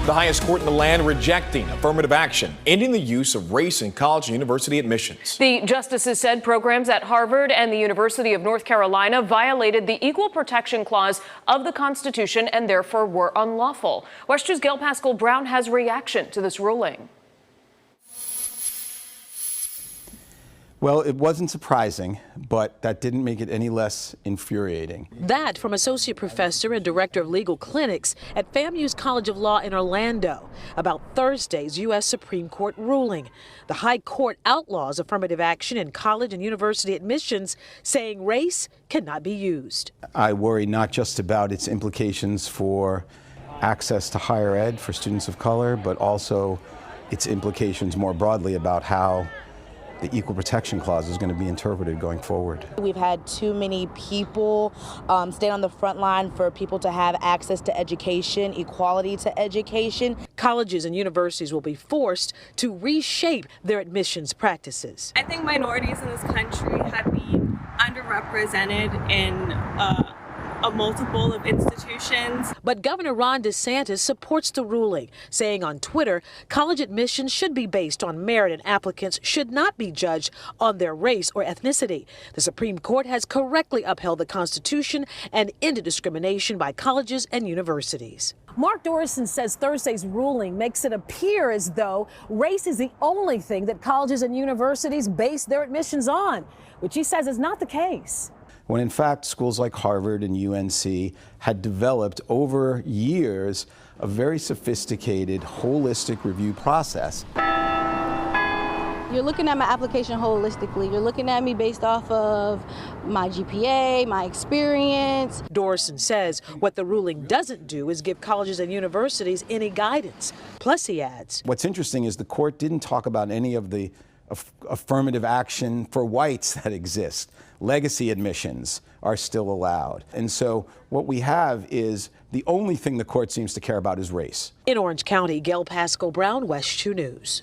The highest court in the land rejecting affirmative action, ending the use of race in college and university admissions. The justices said programs at Harvard and the University of North Carolina violated the Equal Protection Clause of the Constitution and therefore were unlawful. WESH 2's Gail Pascal Brown has reaction to this ruling. Well, it wasn't surprising, but that didn't make it any less infuriating. That from Associate Professor and Director of Legal Clinics at FAMU's College of Law in Orlando about Thursday's U.S. Supreme Court ruling. The High Court outlaws affirmative action in college and university admissions, saying race cannot be used. I worry not just about its implications for access to higher ed for students of color, but also its implications more broadly about how the Equal Protection Clause is going to be interpreted going forward. We've had too many people stand on the front line for people to have access to education, equality to education. Colleges and universities will be forced to reshape their admissions practices. I think minorities in this country have been underrepresented in a multiple of institutions. But Governor Ron DeSantis supports the ruling, saying on Twitter, college admissions should be based on merit and applicants should not be judged on their race or ethnicity. The Supreme Court has correctly upheld the Constitution and ended discrimination by colleges and universities. Mark Dorison says Thursday's ruling makes it appear as though race is the only thing that colleges and universities base their admissions on, which he says is not the case. When in fact schools like Harvard and UNC had developed over years a very sophisticated, holistic review process. You're looking at my application holistically. You're looking at me based off of my GPA, my experience. Dorison says what the ruling doesn't do is give colleges and universities any guidance. Plus, he adds, what's interesting is the court didn't talk about any of the affirmative action for whites that exist. Legacy admissions are still allowed. And so what we have is the only thing the court seems to care about is race. In Orange County, Gail Pascal Brown, WESH 2 News.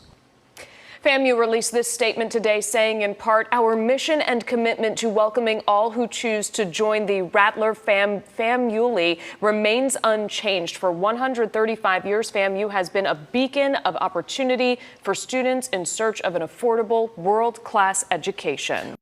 FAMU released this statement today saying in part, our mission and commitment to welcoming all who choose to join the Rattler FAMUly remains unchanged. For 135 years, FAMU has been a beacon of opportunity for students in search of an affordable, world-class education.